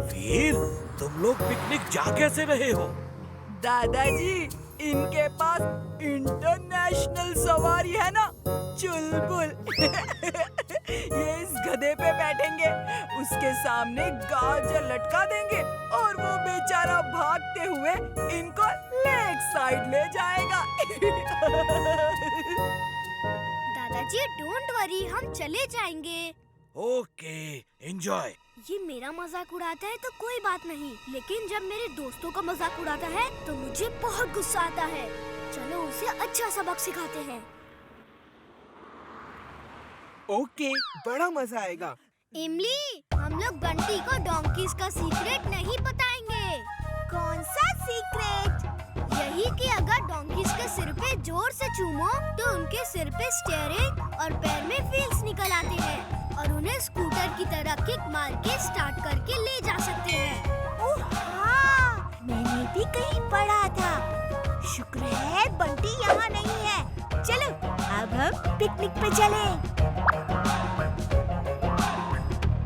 वीर, तुम लोग पिकनिक जा कैसे रहे हो? दादाजी, इनके पास इंटरनेशनल सवारी है ना, चुलबुल। ये इस गधे पे बैठेंगे, उसके सामने गाजर लटका देंगे और वो बेचारा भागते हुए इनको लेक साइड ले जाएगा। दादाजी डोंट वरी, हम चले जाएंगे। Okay, enjoy. ये मेरा मजाक उड़ाता है तो कोई बात नहीं, लेकिन जब मेरे दोस्तों का मजाक उड़ाता है तो मुझे बहुत गुस्सा आता है। चलो उसे अच्छा सबक सिखाते हैं। ओके, बड़ा मजा आएगा। इमली, हम लोग बंटी को डोंकीज का सीक्रेट नहीं बताएंगे। कौन सा सीक्रेट? यही कि अगर डोंकीज के सिर पे जोर से चूमो तो उनके सिर पे स्टीयरिंग और पैर में व्हील्स निकल आते हैं और उन्हें स्कूटर की तरह किक मार के स्टार्ट करके ले जा सकते हैं। ओह हाँ, मैंने भी कहीं पढ़ा था। शुक्र है बंटी यहाँ नहीं है। चलो अब हम पिकनिक पे चलें।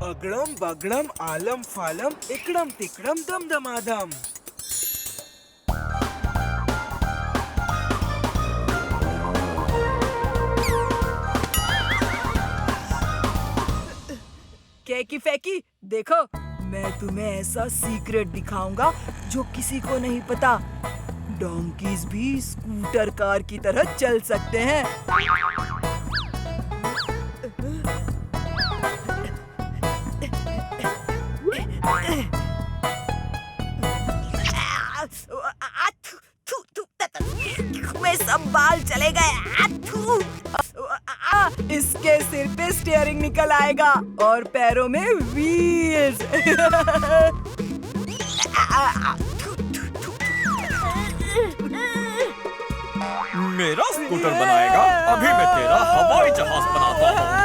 अगड़म बगड़म आलम फालम इकड़म तिकड़म दम दमादम। कैकी फैकी, देखो मैं तुम्हें ऐसा सीक्रेट दिखाऊंगा जो किसी को नहीं पता। डोंकीज भी स्कूटर कार की तरह चल सकते हैं। मैं सब बाल चले गए। इसके सिर पे स्टीयरिंग निकल आएगा और पैरों में व्हील्स। मेरा स्कूटर बनाएगा, अभी मैं तेरा हवाई जहाज बनाता हूँ।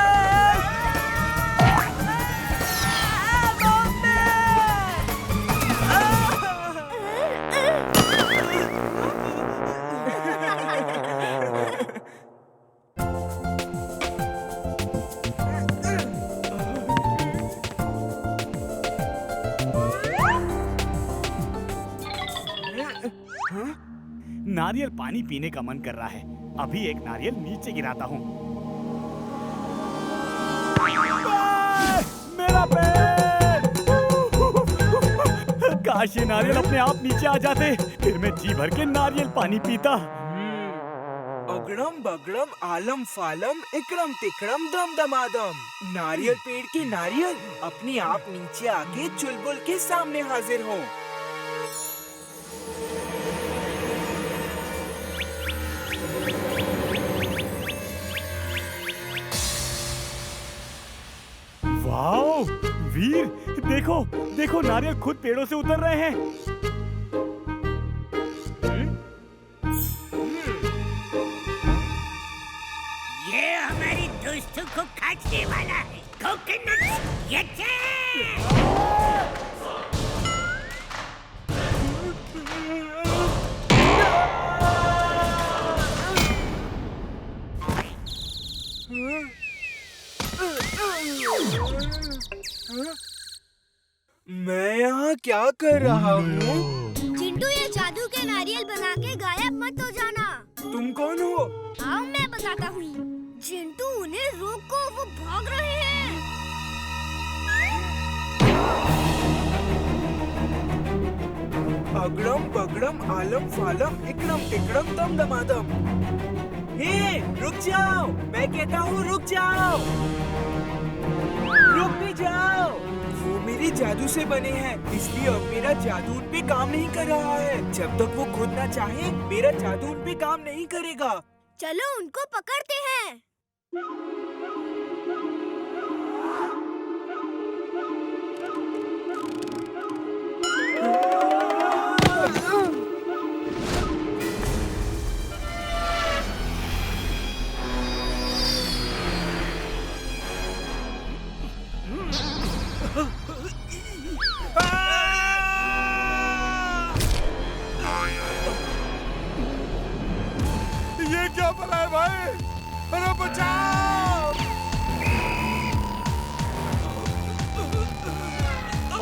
नारियल पानी पीने का मन कर रहा है। अभी एक नारियल नीचे गिराता हूँ। मेरा पैर! काश ये नारियल अपने आप नीचे आ जाते, फिर मैं जी भर के नारियल पानी पीता। अगड़म बगड़म आलम फालम इकड़म तिकड़म दम दमादम। नारियल पेड़ के नारियल अपने आप नीचे आके चुलबुल के सामने हाजिर हो। वाओ वीर, देखो देखो नारियल खुद पेड़ों से उतर रहे हैं। ये हमारी दोस्तों को काटने वाला है। कोकोनट ये मैं यहाँ क्या कर रहा हूँ? चिंटू, ये जादू के नारियल बना के गायब मत हो जाना। तुम कौन हो? आओ मैं बताता हूँ। चिंटू, उन्हें रोको, वो भाग रहे हैं। अगड़म बगड़म आलम फालम इकड़म तिकड़म दम दमादम। हे, रुक जाओ! मैं कहता हूँ रुक जाओ! रुक भी जाओ! वो मेरे जादू से बने हैं, इसलिए अब मेरा जादू उन पे काम नहीं कर रहा है। जब तक वो खुद ना चाहे, मेरा जादू उन पे काम नहीं करेगा। चलो उनको पकड़ते हैं। ये क्या बना है भाई? अरे बचाओ!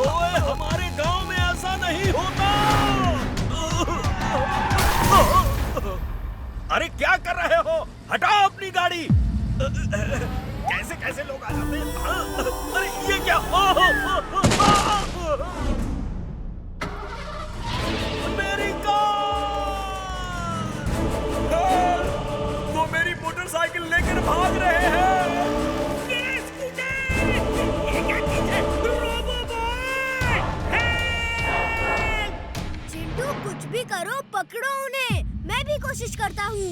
ओए, हमारे गांव में ऐसा नहीं होता। अरे क्या कर रहे हो? हटाओ अपनी गाड़ी। कैसे कैसे लोग आ जाते हैं? अरे ये क्या? मेरी कार! वो मेरी मोटरसाइकिल लेकर भाग रहे हैं। मेरा स्कूटर! ये क्या चीज़ है? रोबोबॉय! हेल्प! चिंटू कुछ भी करो, पकड़ो उन्हें। मैं भी कोशिश करता हूँ।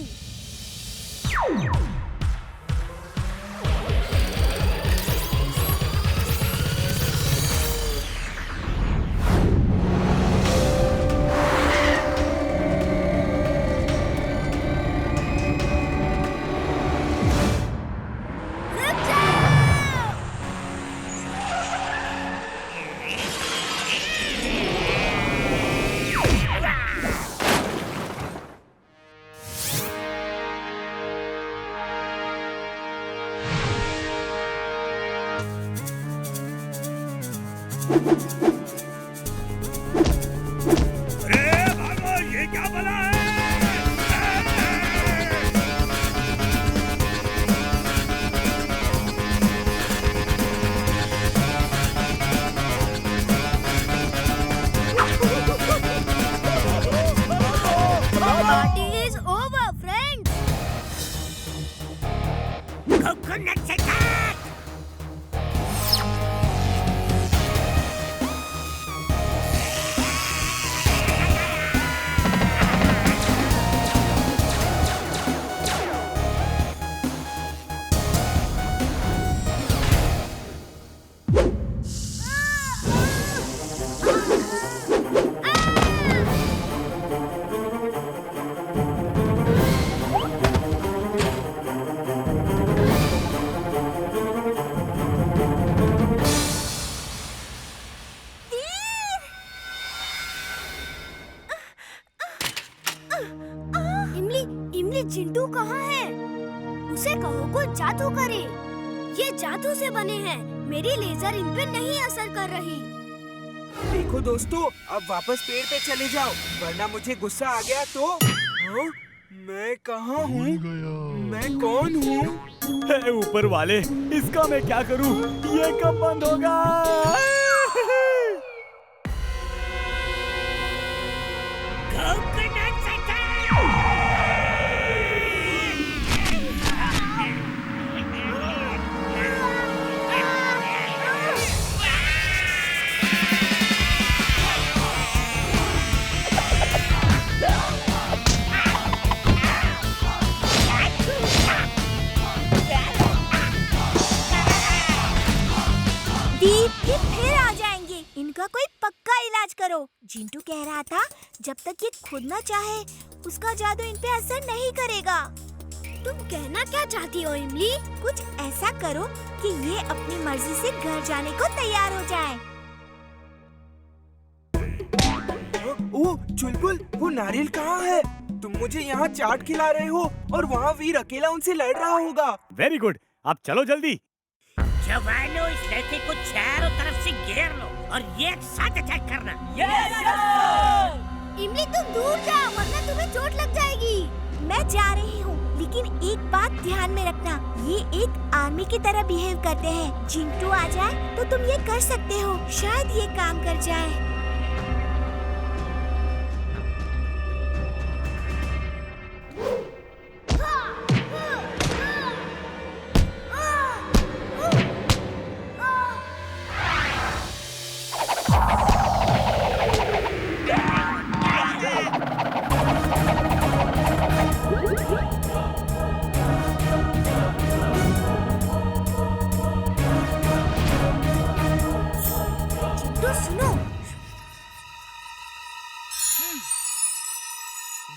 रुक जाओ! अरे भागो, ये क्या बना है? Party is over, friends. Coconut attack! इमली चिंटू कहाँ है? उसे कहो को जादू करे। ये जादू से बने हैं। मेरी लेजर इन पे नहीं असर कर रही। देखो दोस्तों, अब वापस पेड़ पे चले जाओ, वरना मुझे गुस्सा आ गया तो। हाँ? मैं कहाँ हूँ? मैं कौन हूँ? हे ऊपर वाले, इसका मैं क्या करूं? ये कब बंद होगा? Coconut attack! दीप ये फिर आ जाएंगे। इनका कोई पक्का इलाज करो। जिंटू कह रहा था जब तक ये खुद न चाहे उसका जादू इन पे असर नहीं करेगा। तुम कहना क्या चाहती हो इमली? कुछ ऐसा करो कि ये अपनी मर्जी से घर जाने को तैयार हो जाए। ओ चुलबुल, वो नारियल कहाँ है? तुम मुझे यहाँ चाट खिला रहे हो और वहाँ वीर अकेला उनसे लड़ रहा होगा। वेरी गुड, अब चलो जल्दी। जवानों, इस लड़के को चारों तरफ से घेर लो और एक साथ अटैक करना। इमली तुम दूर जाओ, वरना तुम्हें चोट लग जाएगी। मैं जा रही हूँ, लेकिन एक बात ध्यान में रखना, ये एक आर्मी की तरह बिहेव करते हैं। चिंटू आ जाए तो तुम ये कर सकते हो, शायद ये काम कर जाए।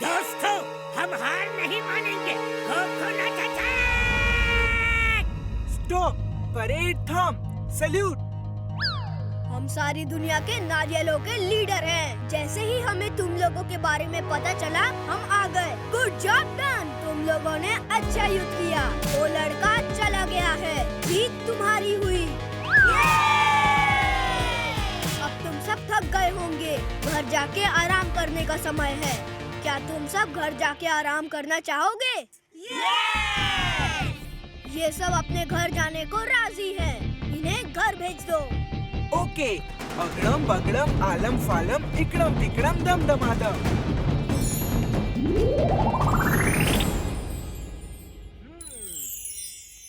दोस्तों, हम हार नहीं मानेंगे। Coconut attack! स्टॉप, परेड थम, सैल्यूट। हम सारी दुनिया के नारियलों के लीडर हैं। जैसे ही हमें तुम लोगों के बारे में पता चला, हम आ गए। गुड जॉब डन, तुम लोगों ने अच्छा युद्ध किया। वो लड़का चला गया है, जीत तुम्हारी हुई। अब घर जाके आराम करने का समय है। क्या तुम सब घर जाके आराम करना चाहोगे? ये सब अपने घर जाने को राजी हैं। इन्हें घर भेज दो। ओके, अगड़म बगड़म आलम फालम इकड़म तिकड़म दम दमादम।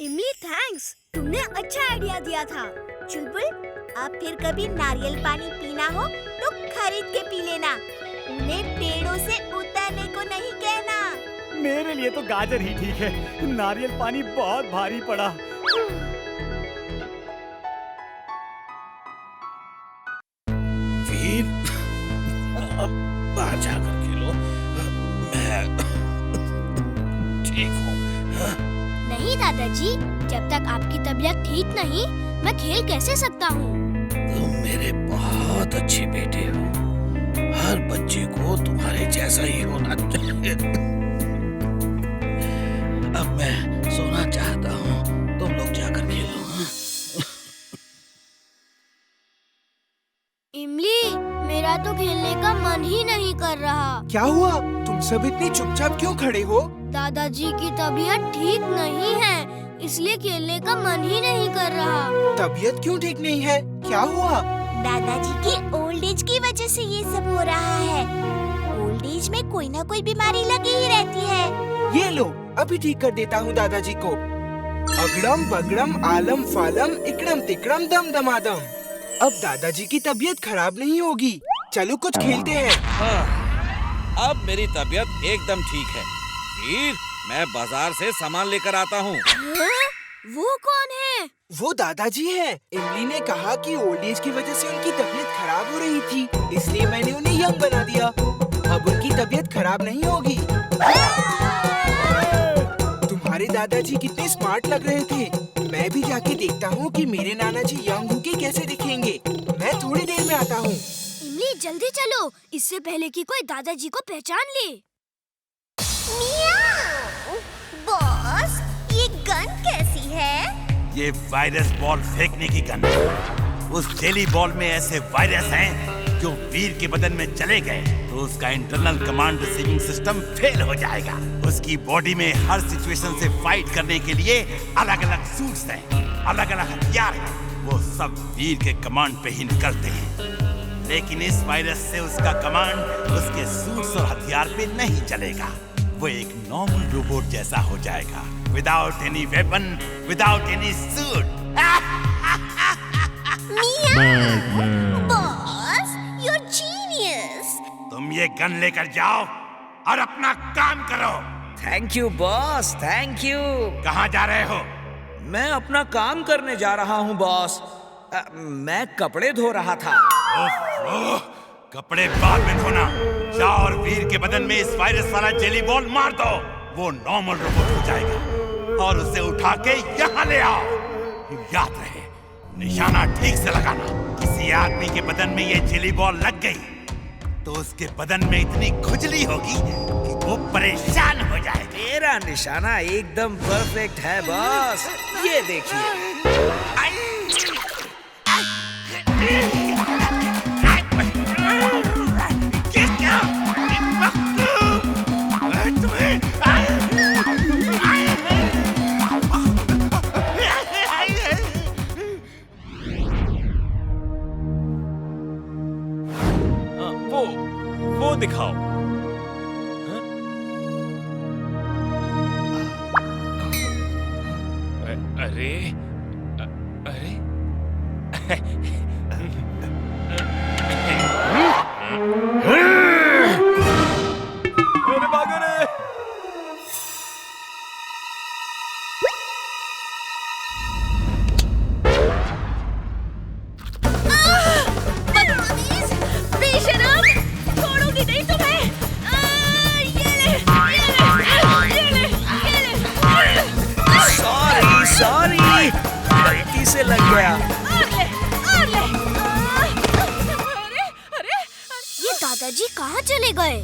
इमली थैंक्स, तुमने अच्छा आइडिया दिया था। चुलबुल, अब फिर कभी नारियल पानी पीना हो तो खरीद के पी लेना। उन्हें पेड़ों से उतरने को नहीं कहना। मेरे लिए तो गाजर ही ठीक है, नारियल पानी बहुत भारी पड़ा। वीर, बाहर जाकर खेलो। मैं ठीक हूँ। नहीं दादाजी, जब तक आपकी तबीयत ठीक नहीं, मैं खेल कैसे सकता हूँ? तुम मेरे बहुत अच्छे बेटे हो। हर बच्चे को तुम्हारे जैसा ही होना चाहिए। अब मैं सोना चाहता हूँ, तुम लोग जाकर खेलो। इमली, मेरा तो खेलने का मन ही नहीं कर रहा। क्या हुआ? तुम सब इतनी चुपचाप क्यों खड़े हो? दादाजी की तबीयत ठीक नहीं है, इसलिए खेलने का मन ही नहीं कर रहा। तबीयत क्यों ठीक नहीं है? क्या हुआ? दादाजी की ओल्ड एज की वजह से ये सब हो रहा है। ओल्ड एज में कोई ना कोई बीमारी लगी ही रहती है। ये लो, अभी ठीक कर देता हूँ दादाजी को। अगड़म बगड़म आलम फालम इकड़म तिकड़म दम दमादम। अब दादाजी की तबीयत खराब नहीं होगी। चलो कुछ खेलते हैं। हाँ, अब मेरी तबीयत एकदम ठीक है। वीर, मैं बाजार से सामान लेकर आता हूँ। वो कौन है? वो दादाजी हैं। इमली ने कहा कि ओल्ड एज की वजह से उनकी तबीयत खराब हो रही थी, इसलिए मैंने उन्हें यंग बना दिया। अब उनकी तबीयत खराब नहीं होगी। तुम्हारे दादाजी कितने स्मार्ट लग रहे थे। मैं भी जाके देखता हूँ कि मेरे नाना जी यंग होके कैसे दिखेंगे। मैं थोड़ी देर में आता हूँ। इमली जल्दी चलो, इससे पहले कि कोई दादाजी को पहचान ले। मियाओ! बॉस, ये गन कैसी है? ये वायरस बॉल फेंकने की गन है। उस जेली बॉल में ऐसे वायरस हैं जो वीर के बदन में चले गए तो उसका internal command receiving system fail हो जाएगा। उसकी बॉडी में हर सिचुएशन से फाइट करने के लिए अलग अलग सूट्स हैं, अलग अलग हथियार हैं। वो सब वीर के कमांड पे ही निकलते हैं। लेकिन इस वायरस से उसका कमांड उसके सूट्स और हथियार पे नहीं चलेगा। वो एक नॉर्मल रोबोट जैसा हो जाएगा, without any weapon, without any suit. Boss, you're genius! तुम ये गन लेकर जाओ और अपना काम करो। Thank you boss, thank you. कहाँ जा रहे हो? मैं अपना काम करने जा रहा हूँ बॉस। मैं कपड़े धो रहा था। ओह, कपड़े बाद में धोना। जाओ और वीर के बदन में इस वायरस वाला जेली बॉल मार दो। वो नॉर्मल रोबोट हो जाएगा और उसे उठा के यहाँ ले आओ। याद रहे, निशाना ठीक से लगाना। किसी आदमी के बदन में ये जेली बॉल लग गई तो उसके बदन में इतनी खुजली होगी कि वो परेशान हो जाएगा। मेरा निशाना एकदम परफेक्ट है बॉस, ये देखिए। वो दिखाओ। अरे अरे भागो रे। सॉरी, गलती से लग गया। ये दादाजी कहाँ चले गए?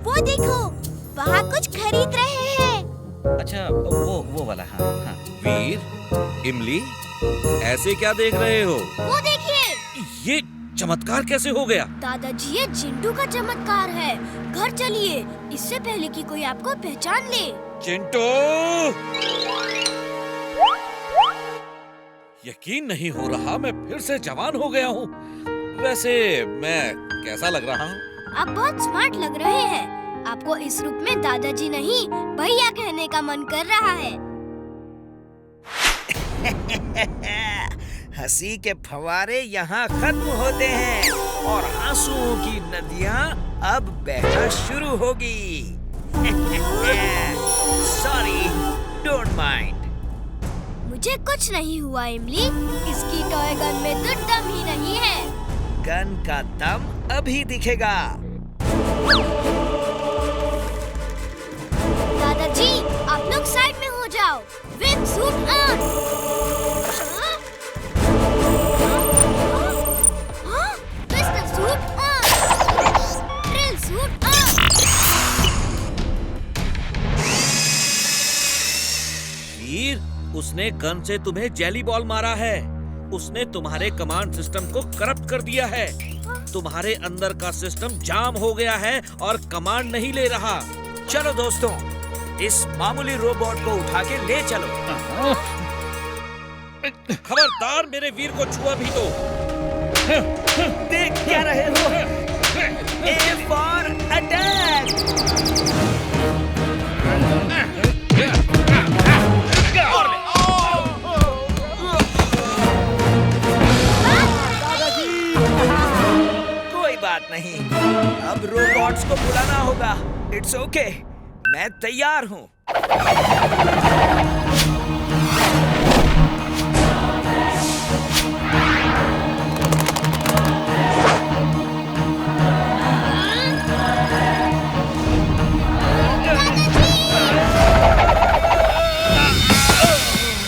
वो देखो, वहाँ कुछ खरीद रहे हैं। अच्छा, वो वाला। हाँ हाँ। वीर, इमली, ऐसे क्या देख रहे हो? वो देखिए। ये चमत्कार कैसे हो गया? दादाजी ये चिंटू का चमत्कार है। घर चलिए, इससे पहले कि कोई आपको पहचान ले। चिंटू! यकीन नहीं हो रहा, मैं फिर से जवान हो गया हूँ। वैसे मैं कैसा लग रहा हूँ? आप बहुत स्मार्ट लग रहे हैं। आपको इस रूप में दादाजी नहीं भैया कहने का मन कर रहा है। हंसी के फव्वारे यहाँ खत्म होते हैं और आंसुओं की नदियाँ अब बहना शुरू होगी। Sorry, don't mind. मुझे कुछ नहीं हुआ इमली। इसकी टॉय गन में तो दम ही नहीं है। गन का दम अभी दिखेगा। दादाजी आप लोग साइड में हो जाओ। Wing suit on. Twister suit on. Drill suit on. Veer, उसने गन से तुम्हें जेली बॉल मारा है। उसने तुम्हारे कमांड सिस्टम को करप्ट कर दिया है। तुम्हारे अंदर का सिस्टम जाम हो गया है और कमांड नहीं ले रहा। चलो दोस्तों, इस मामूली रोबोट को उठा के ले चलो। खबरदार, मेरे वीर को छुआ भी तो। देख क्या रहे हो? A for attack! कोई बात नहीं, अब रोबोट्स को बुलाना होगा। इट्स ओके, मैं तैयार हूँ।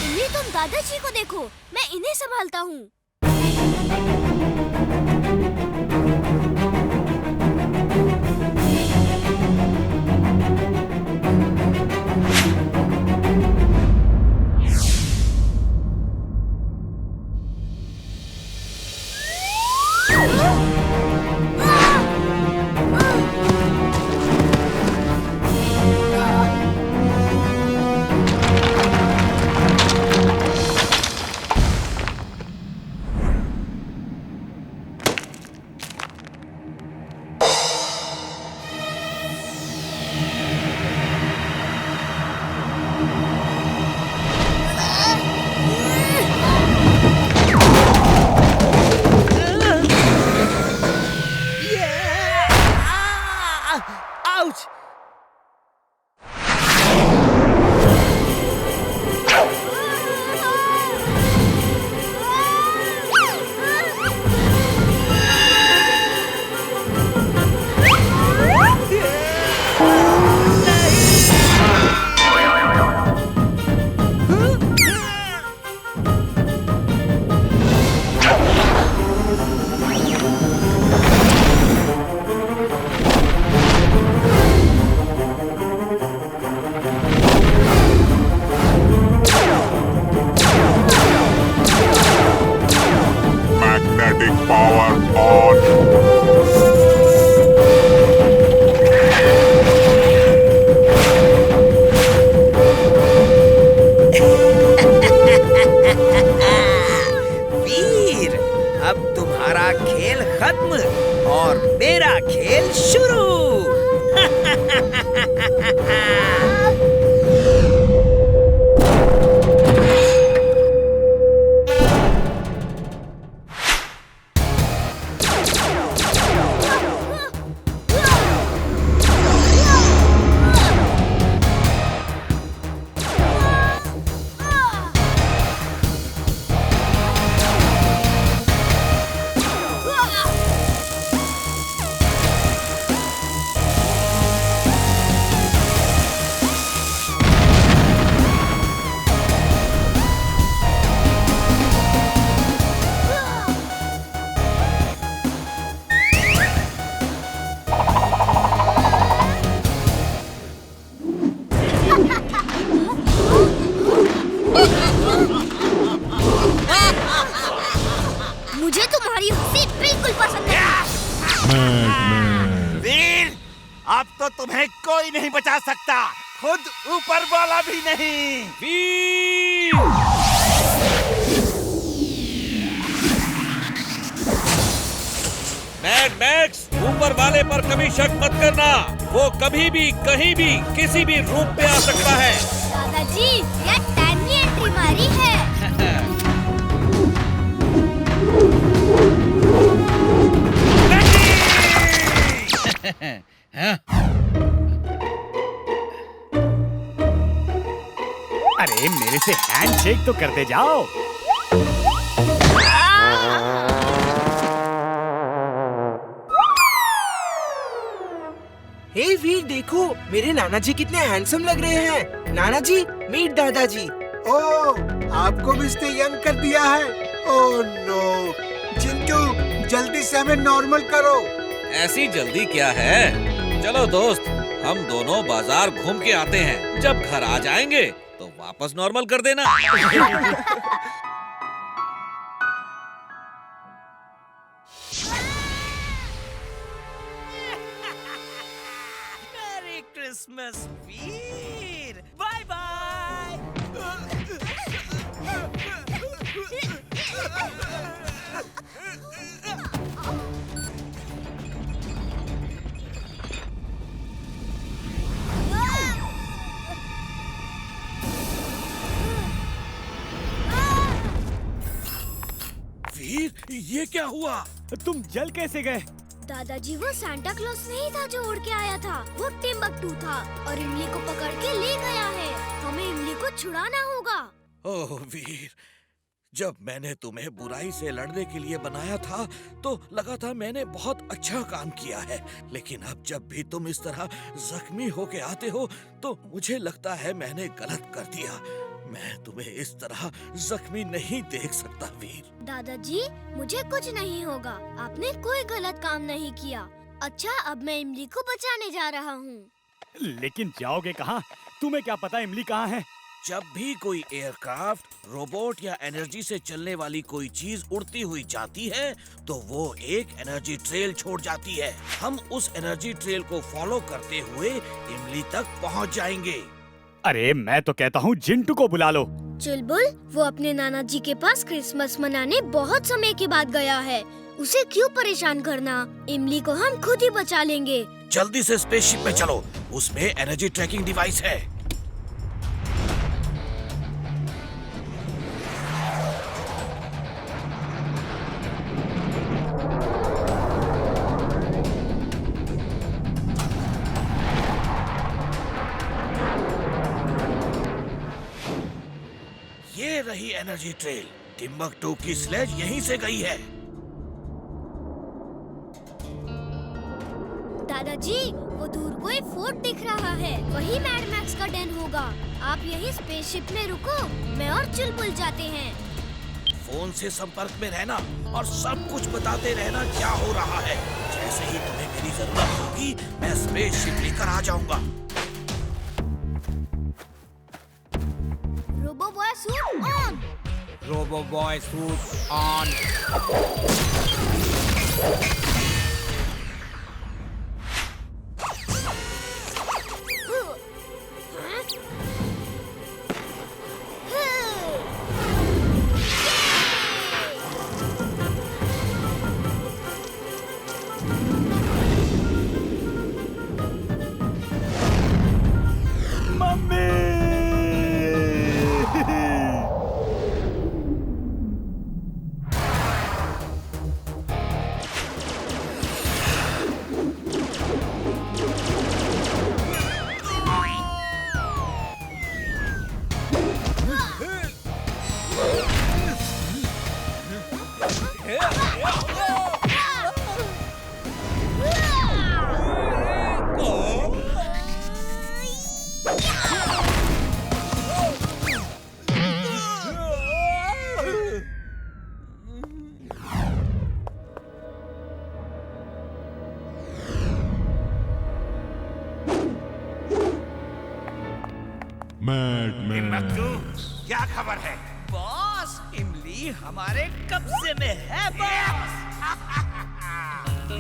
इमली तुम दादाजी को देखो, मैं इन्हें संभालता हूँ। आउच! Magnetic power on. वीर, अब तुम्हारा खेल खत्म और मेरा खेल शुरू। वीर, अब तो तुम्हें कोई नहीं बचा सकता, खुद ऊपर वाला भी नहीं। वीर! मैड मैक्स, ऊपर वाले पर कभी शक मत करना। वो कभी भी कहीं भी किसी भी रूप में आ सकता है। दादाजी, ये टाइमली एंट्री मारी है। अरे मेरे से हैंडशेक तो करते जाओ। हे वीर, देखो मेरे नाना जी कितने हैंडसम लग रहे हैं। नाना जी, मीट दादाजी। ओह, आपको भी इसने यंग कर दिया है। ओह नो, चिंटू जल्दी से हमें नॉर्मल करो। ऐसी जल्दी क्या है? चलो दोस्त, हम दोनों बाजार घूम के आते हैं। जब घर आ जाएंगे तो वापस नॉर्मल कर देना। मेरी क्रिसमस वीर, बाय बाय। वीर, ये क्या हुआ? तुम जल कैसे गए? दादाजी, वो सांता क्लॉज नहीं था जो उड़ के आया था, वो टिम्बकटू था और इमली को पकड़ के ले गया है। हमें इमली को छुड़ाना होगा। ओह वीर, जब मैंने तुम्हें बुराई से लड़ने के लिए बनाया था तो लगा था मैंने बहुत अच्छा काम किया है, लेकिन अब जब भी तुम इस तरह जख्मी होके आते हो तो मुझे लगता है मैंने गलत कर दिया। मैं तुम्हें इस तरह जख्मी नहीं देख सकता वीर। दादाजी, मुझे कुछ नहीं होगा। आपने कोई गलत काम नहीं किया। अच्छा, अब मैं इमली को बचाने जा रहा हूँ। लेकिन जाओगे कहाँ? तुम्हें क्या पता इमली कहाँ है? जब भी कोई एयरक्राफ्ट, रोबोट या एनर्जी से चलने वाली कोई चीज उड़ती हुई जाती है तो वो एक एनर्जी ट्रेल छोड़ जाती है। हम उस एनर्जी ट्रेल को फॉलो करते हुए इमली तक पहुंच जाएंगे। अरे मैं तो कहता हूँ जिंटू को बुला लो। चुलबुल, वो अपने नाना जी के पास क्रिसमस मनाने बहुत समय के बाद गया है। उसे क्यों परेशान करना? इमली को हम खुद ही बचा लेंगे। जल्दी से स्पेसशिप में चलो, उसमें एनर्जी ट्रैकिंग डिवाइस है। ये रही एनर्जी ट्रेल। टिम्बकटू की स्लेज यहीं से गई है। दादाजी, वो दूर कोई फोर्ट दिख रहा है। वही मैड मैक्स का डेन होगा। आप यही स्पेसशिप में रुको, मैं और चुलबुल जाते हैं। फोन से संपर्क में रहना और सब कुछ बताते रहना क्या हो रहा है। जैसे ही तुम्हें मेरी जरूरत होगी मैं स्पेसशिप लेकर आ जाऊंगा। Robo boy suit on. Robo boy suit on. Timbuktu, क्या खबर है? बॉस, इमली हमारे कब्जे में है बॉस।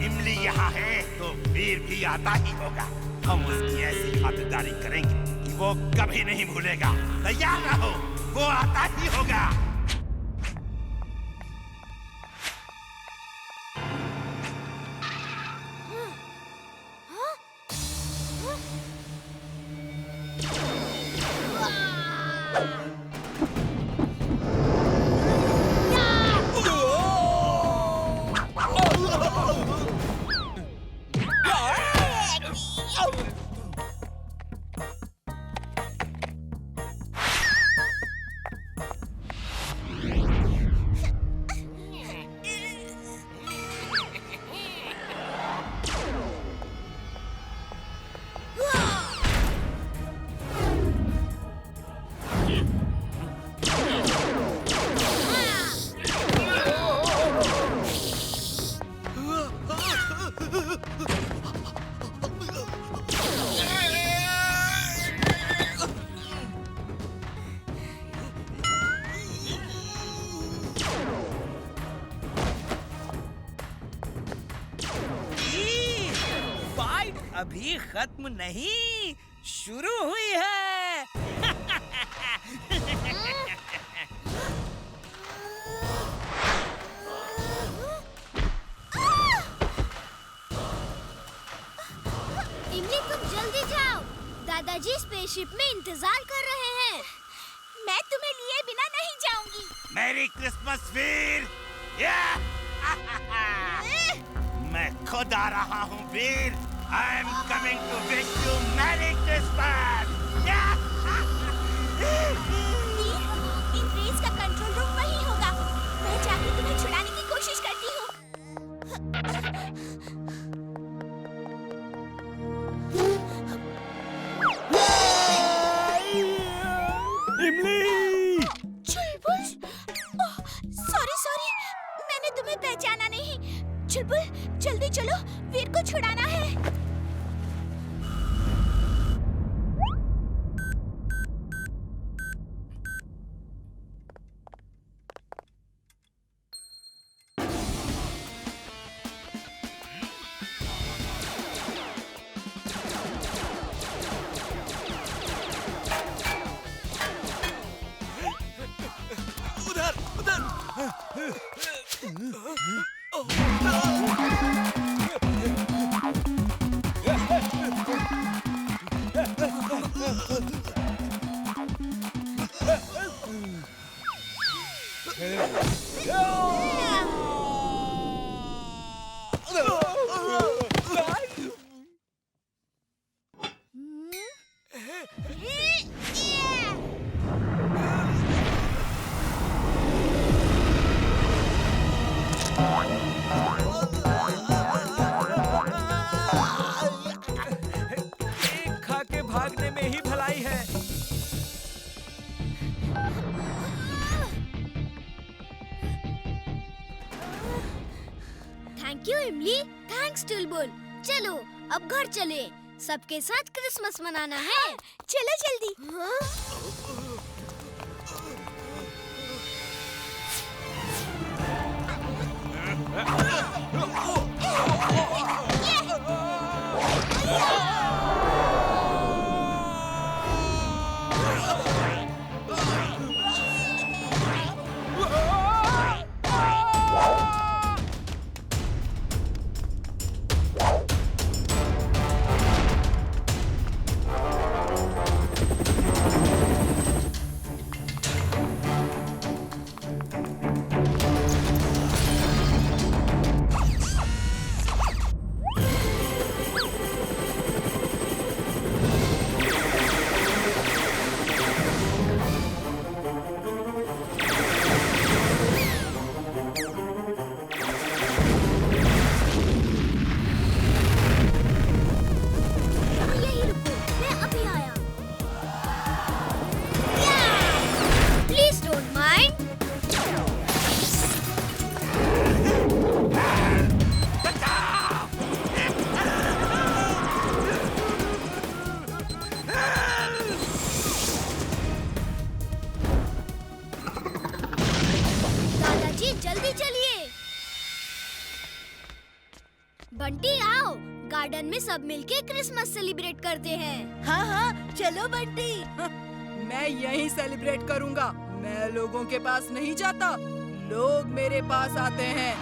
इमली यहाँ है तो वीर भी आता ही होगा। हम उसकी ऐसी खातिरदारी करेंगे कि वो कभी नहीं भूलेगा। तैयार रहो, वो आता ही होगा। अभी खत्म नहीं, शुरू हुई है। इमली तुम जल्दी जाओ, दादाजी स्पेसशिप में इंतजार कर रहे हैं। मैं तुम्हें लिए बिना नहीं जाऊंगी। मेरी क्रिसमस वीर। मैं खुद आ रहा हूँ Veer. I am coming to wish you Merry Christmas. इन रेस का कंट्रोल रूम वही होगा। मैं जाकर तुम्हें छुड़ाने की कोशिश करती हूँ। इमली! चुलबुल! ओह, सॉरी, मैंने तुम्हें पहचाना नहीं। चुलबुल, जल्दी चलो, वीर को छुड़ाना है। भागने में ही भलाई है। थैंक यू इमली, थैंक्स चुलबुल। चलो अब घर चले, सबके साथ क्रिसमस मनाना है। चलो जल्दी। बंटी आओ, गार्डन में सब मिलके क्रिसमस सेलिब्रेट करते हैं। हाँ हाँ चलो बंटी। मैं यहीं सेलिब्रेट करूँगा। मैं लोगों के पास नहीं जाता, लोग मेरे पास आते हैं।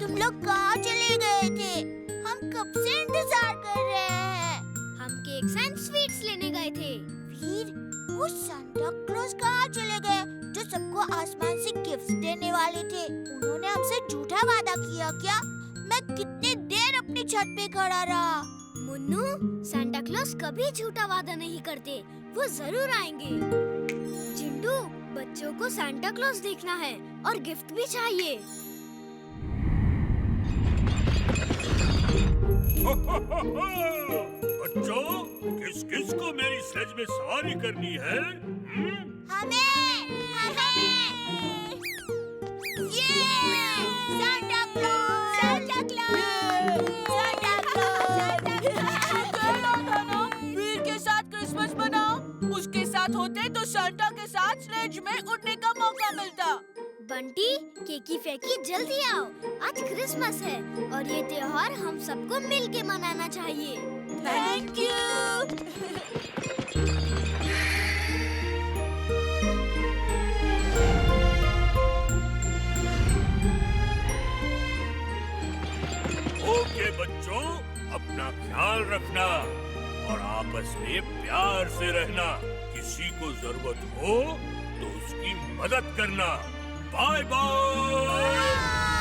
तुम लोग कहाँ चले गए थे? हम कब से इंतजार कर रहे हैं। हम केक्स एंड स्वीट्स लेने गए थे। वीर, वो सांता क्लॉज कहाँ चले गए जो सबको आसमान से गिफ्ट्स देने वाले थे? उन्होंने हमसे झूठा वादा किया क्या? मैं कितनी देर अपनी छत पे खड़ा रहा। मुन्नू, सांता क्लॉज कभी झूठा वादा नहीं करते, वो जरूर आएंगे। चिंटू, बच्चों को सांता क्लॉज देखना है और गिफ्ट भी चाहिए। बच्चों, किस किस को मेरी स्लेज में सवारी करनी है? हमें ये Santa Claus, Santa Claus, Santa Claus. Veer के साथ क्रिसमस मनाओ। उसके साथ होते तो सांता के साथ स्लेज में उड़ने का मौका मिलता। बंटी, केकी फेंकी जल्दी आओ, आज क्रिसमस है और ये त्योहार हम सबको मिलके मनाना चाहिए। Thank you. ओके बच्चों, अपना ख्याल रखना और आपस में प्यार से रहना। किसी को जरूरत हो तो उसकी मदद करना। Bye bye.